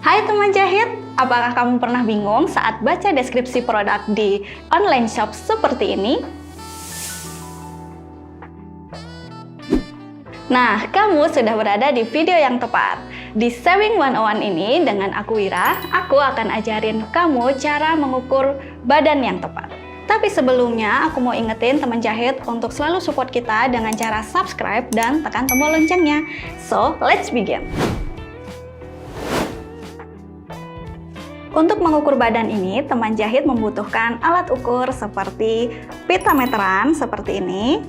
Hai teman jahit, apakah kamu pernah bingung saat baca deskripsi produk di online shop seperti ini? Nah, kamu sudah berada di video yang tepat. Di Sewing 101 ini dengan aku Wira, aku akan ajarin kamu cara mengukur badan yang tepat. Tapi sebelumnya, aku mau ingetin teman jahit untuk selalu support kita dengan cara subscribe dan tekan tombol loncengnya. So, let's begin! Untuk mengukur badan ini, teman jahit membutuhkan alat ukur seperti pita meteran seperti ini.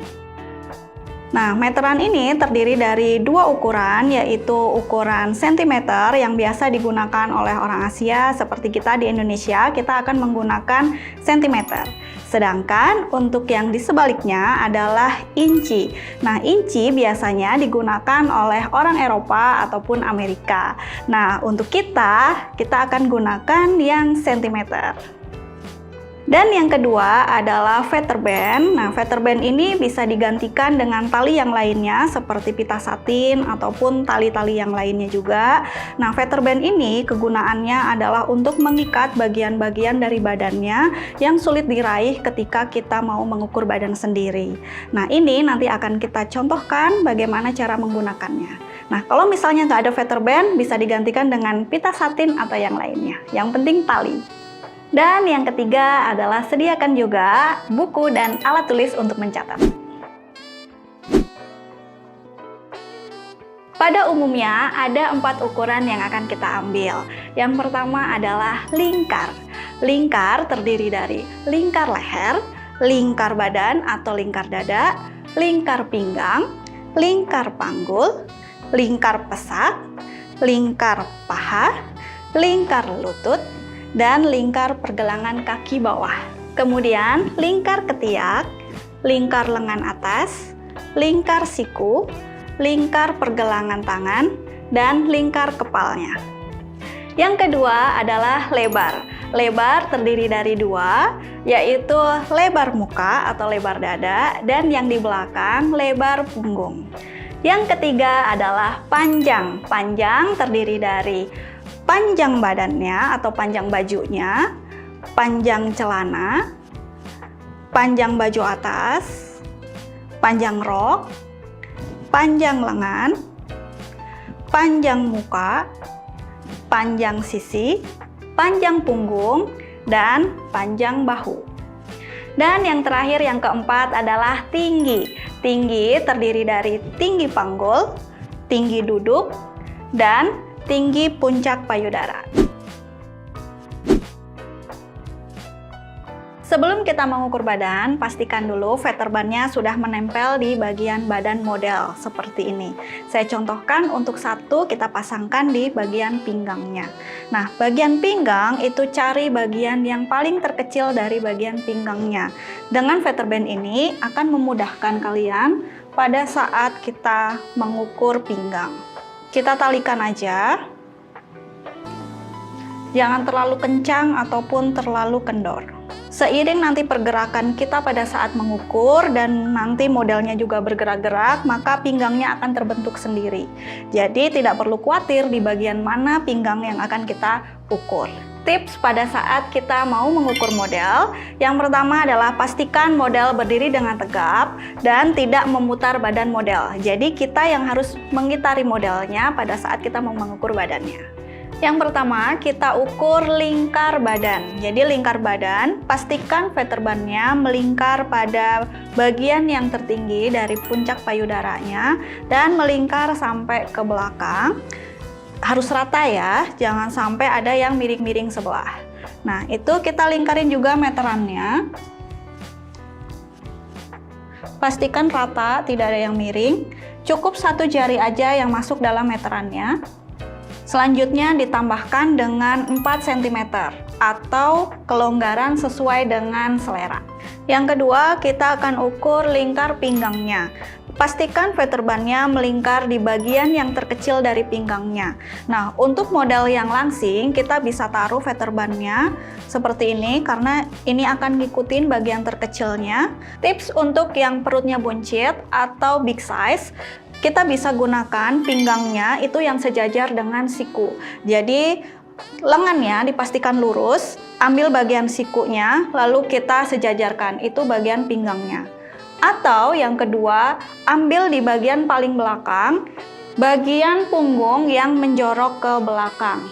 Nah, meteran ini terdiri dari dua ukuran, yaitu ukuran sentimeter yang biasa digunakan oleh orang Asia seperti kita di Indonesia, kita akan menggunakan sentimeter. Sedangkan untuk yang di sebaliknya adalah inci. Nah, inci biasanya digunakan oleh orang Eropa ataupun Amerika. Nah, untuk kita akan gunakan yang sentimeter. Dan yang kedua adalah feather band. Nah, feather band ini bisa digantikan dengan tali yang lainnya seperti pita satin ataupun tali-tali yang lainnya juga. Nah, feather band ini kegunaannya adalah untuk mengikat bagian-bagian dari badannya yang sulit diraih ketika kita mau mengukur badan sendiri. Nah, ini nanti akan kita contohkan bagaimana cara menggunakannya. Nah, kalau misalnya nggak ada feather band, bisa digantikan dengan pita satin atau yang lainnya. Yang penting tali. Dan yang ketiga adalah sediakan juga buku dan alat tulis untuk mencatat. Pada umumnya ada 4 ukuran yang akan kita ambil. Yang pertama adalah lingkar. Lingkar terdiri dari lingkar leher, lingkar badan atau lingkar dada, lingkar pinggang, lingkar panggul, lingkar pesak, lingkar paha, lingkar lutut, dan lingkar pergelangan kaki bawah. Kemudian lingkar ketiak, lingkar lengan atas, lingkar siku, lingkar pergelangan tangan, dan lingkar kepalnya. Yang kedua adalah lebar. Lebar terdiri dari 2, yaitu lebar muka atau lebar dada, dan yang di belakang lebar punggung. Yang ketiga adalah panjang. Panjang terdiri dari panjang badannya atau panjang bajunya, panjang celana, panjang baju atas, panjang rok, panjang lengan, panjang muka, panjang sisi, panjang punggung, dan panjang bahu. Dan yang terakhir, yang keempat adalah tinggi. Tinggi terdiri dari tinggi panggul, tinggi duduk, dan tinggi puncak payudara. Sebelum kita mengukur badan, pastikan dulu feather band-nya sudah menempel di bagian badan model seperti ini. Saya contohkan untuk satu kita pasangkan di bagian pinggangnya. Nah, bagian pinggang itu cari bagian yang paling terkecil dari bagian pinggangnya. Dengan feather band ini akan memudahkan kalian pada saat kita mengukur pinggang. Kita talikan aja, jangan terlalu kencang ataupun terlalu kendor. Seiring nanti pergerakan kita pada saat mengukur dan nanti modelnya juga bergerak-gerak, maka pinggangnya akan terbentuk sendiri. Jadi tidak perlu khawatir di bagian mana pinggang yang akan kita ukur. Tips pada saat kita mau mengukur model, yang pertama adalah pastikan model berdiri dengan tegap dan tidak memutar badan model. Jadi kita yang harus mengitari modelnya pada saat kita mau mengukur badannya. Yang pertama, kita ukur lingkar badan. Jadi lingkar badan, pastikan feather band-nya melingkar pada bagian yang tertinggi dari puncak payudaranya dan melingkar sampai ke belakang. Harus rata ya, jangan sampai ada yang miring-miring sebelah. Nah, itu kita lingkarin juga meterannya. Pastikan rata, tidak ada yang miring. Cukup 1 jari aja yang masuk dalam meterannya. Selanjutnya ditambahkan dengan 4 cm atau kelonggaran sesuai dengan selera. Yang kedua, kita akan ukur lingkar pinggangnya. Pastikan feather band-nya melingkar di bagian yang terkecil dari pinggangnya. Nah, untuk model yang langsing, kita bisa taruh feather band-nya seperti ini karena ini akan ngikutin bagian terkecilnya. Tips untuk yang perutnya buncit atau big size, kita bisa gunakan pinggangnya itu yang sejajar dengan siku. Jadi lengannya dipastikan lurus, ambil bagian sikunya, lalu kita sejajarkan, itu bagian pinggangnya. Atau yang kedua, ambil di bagian paling belakang, bagian punggung yang menjorok ke belakang.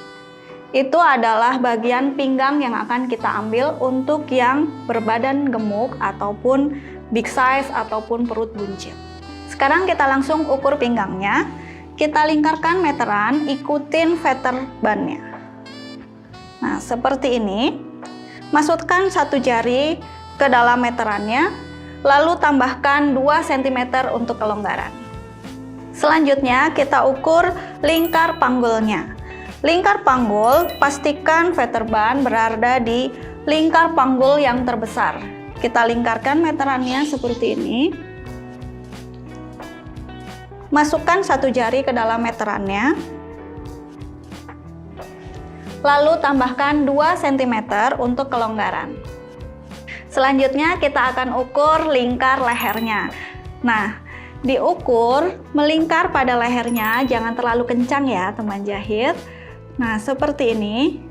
Itu adalah bagian pinggang yang akan kita ambil untuk yang berbadan gemuk ataupun big size ataupun perut buncit. Sekarang kita langsung ukur pinggangnya. Kita lingkarkan meteran, ikutin veterbannya. Nah, seperti ini. Masukkan satu jari ke dalam meterannya, lalu tambahkan 2 cm untuk kelonggaran. Selanjutnya kita ukur lingkar panggulnya. Lingkar panggul, pastikan veterban berada di lingkar panggul yang terbesar. Kita lingkarkan meterannya seperti ini. Masukkan satu jari ke dalam meterannya. Lalu tambahkan 2 cm untuk kelonggaran. Selanjutnya kita akan ukur lingkar lehernya. Nah, diukur melingkar pada lehernya, jangan terlalu kencang ya teman jahit. Nah, seperti ini.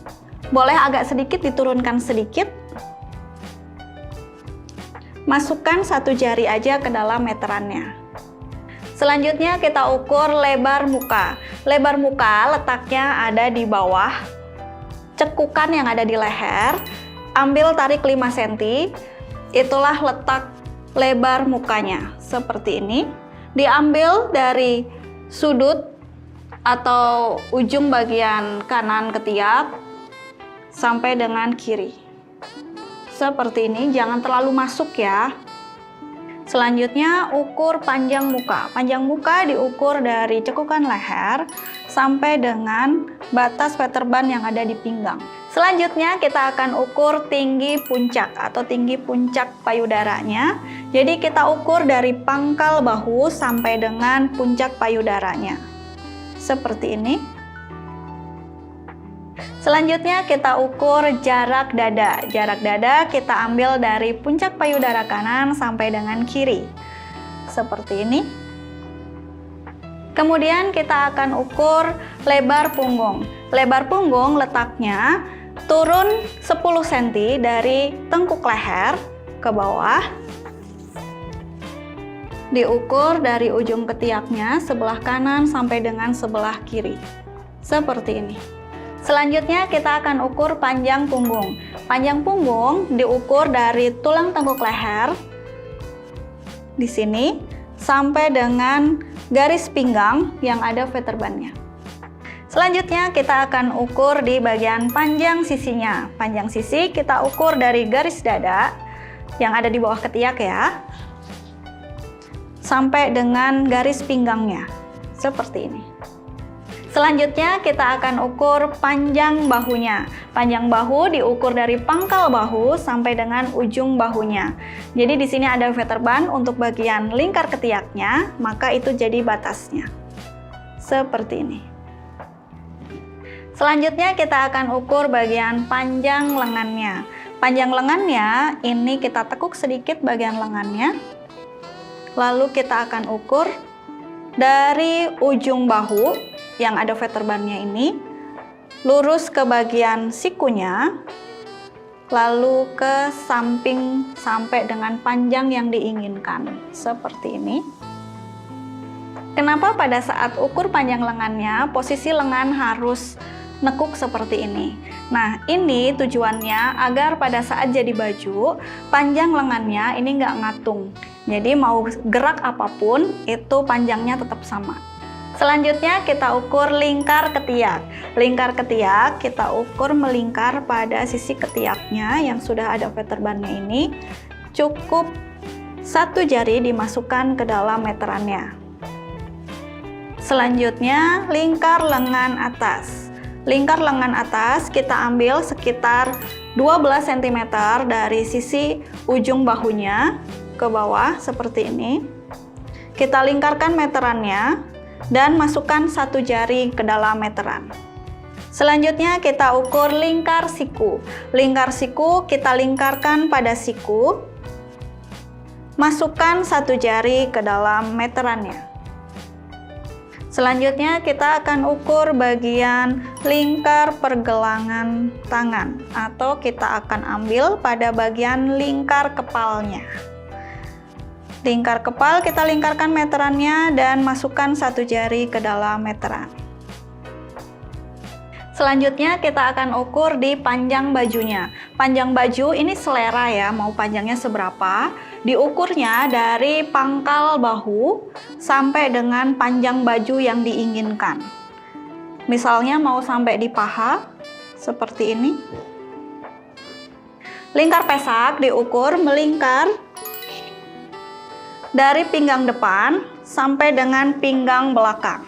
Boleh agak sedikit diturunkan sedikit. Masukkan satu jari aja ke dalam meterannya. Selanjutnya kita ukur lebar muka. Lebar muka letaknya ada di bawah cekukan yang ada di leher. Ambil tarik 5 cm. Itulah letak lebar mukanya. Seperti ini. Diambil dari sudut atau ujung bagian kanan ketiak sampai dengan kiri. Seperti ini, jangan terlalu masuk ya. Selanjutnya ukur panjang muka. Panjang muka diukur dari cekukan leher sampai dengan batas veterban yang ada di pinggang. Selanjutnya kita akan ukur tinggi puncak atau tinggi puncak payudaranya. Jadi kita ukur dari pangkal bahu sampai dengan puncak payudaranya. Seperti ini. Selanjutnya kita ukur jarak dada. Jarak dada kita ambil dari puncak payudara kanan sampai dengan kiri. Seperti ini. Kemudian kita akan ukur lebar punggung. Lebar punggung letaknya turun 10 cm dari tengkuk leher ke bawah. Diukur dari ujung ketiaknya sebelah kanan sampai dengan sebelah kiri. Seperti ini. Selanjutnya kita akan ukur panjang punggung. Panjang punggung diukur dari tulang tengkuk leher di sini sampai dengan garis pinggang yang ada veterbannya. Selanjutnya kita akan ukur di bagian panjang sisinya. Panjang sisi kita ukur dari garis dada yang ada di bawah ketiak ya, sampai dengan garis pinggangnya. Seperti ini. Selanjutnya kita akan ukur panjang bahunya. Panjang bahu diukur dari pangkal bahu sampai dengan ujung bahunya. Jadi di sini ada veterban untuk bagian lingkar ketiaknya, maka itu jadi batasnya. Seperti ini. Selanjutnya kita akan ukur bagian panjang lengannya. Panjang lengannya ini kita tekuk sedikit bagian lengannya. Lalu kita akan ukur dari ujung bahu yang ada veterbannya ini, lurus ke bagian sikunya, lalu ke samping sampai dengan panjang yang diinginkan. Seperti ini. Kenapa pada saat ukur panjang lengannya, posisi lengan harus nekuk seperti ini? Nah, ini tujuannya agar pada saat jadi baju, panjang lengannya ini nggak ngatung. Jadi mau gerak apapun, itu panjangnya tetap sama. Selanjutnya kita ukur lingkar ketiak. Lingkar ketiak kita ukur melingkar pada sisi ketiaknya yang sudah ada veterbannya ini. Cukup satu jari dimasukkan ke dalam meterannya. Selanjutnya lingkar lengan atas. Lingkar lengan atas kita ambil sekitar 12 cm dari sisi ujung bahunya ke bawah seperti ini. Kita lingkarkan meterannya dan masukkan satu jari ke dalam meteran. Selanjutnya kita ukur lingkar siku. Lingkar siku kita lingkarkan pada siku. Masukkan satu jari ke dalam meterannya. Selanjutnya kita akan ukur bagian lingkar pergelangan tangan, atau kita akan ambil pada bagian lingkar kepalnya. Lingkar kepal kita lingkarkan meterannya dan masukkan 1 jari ke dalam meteran. Selanjutnya kita akan ukur di panjang bajunya. Panjang baju ini selera ya, mau panjangnya seberapa. Diukurnya dari pangkal bahu sampai dengan panjang baju yang diinginkan. Misalnya mau sampai di paha, seperti ini. Lingkar pesak diukur melingkar dari pinggang depan sampai dengan pinggang belakang.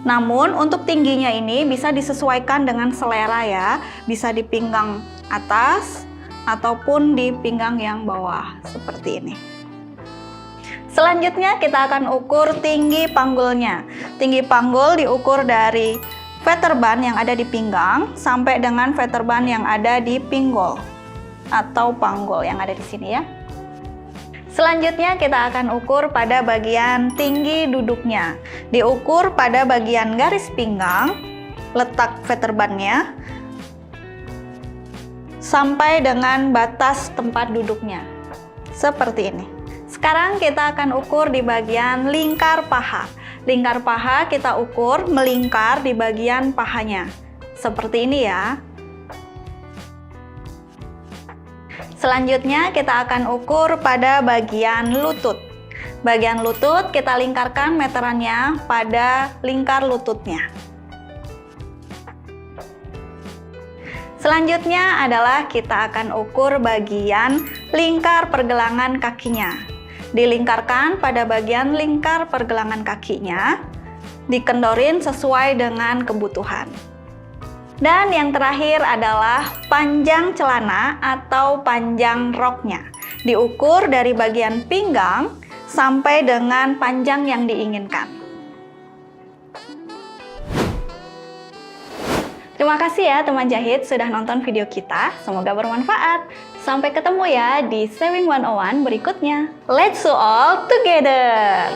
Namun untuk tingginya ini bisa disesuaikan dengan selera ya, bisa di pinggang atas ataupun di pinggang yang bawah, seperti ini. Selanjutnya kita akan ukur tinggi panggulnya. Tinggi panggul diukur dari veterband yang ada di pinggang sampai dengan veterband yang ada di pinggul atau panggul yang ada di sini ya. Selanjutnya kita akan ukur pada bagian tinggi duduknya. Diukur pada bagian garis pinggang, letak veterbandnya, sampai dengan batas tempat duduknya. Seperti ini. Sekarang kita akan ukur di bagian lingkar paha. Lingkar paha kita ukur melingkar di bagian pahanya. Seperti ini ya. Selanjutnya kita akan ukur pada bagian lutut. Bagian lutut kita lingkarkan meterannya pada lingkar lututnya. Selanjutnya adalah kita akan ukur bagian lingkar pergelangan kakinya. Dilingkarkan pada bagian lingkar pergelangan kakinya, dikendorin sesuai dengan kebutuhan. Dan yang terakhir adalah panjang celana atau panjang roknya. Diukur dari bagian pinggang sampai dengan panjang yang diinginkan. Terima kasih ya teman jahit sudah nonton video kita. Semoga bermanfaat. Sampai ketemu ya di Sewing 101 berikutnya. Let's sew all together!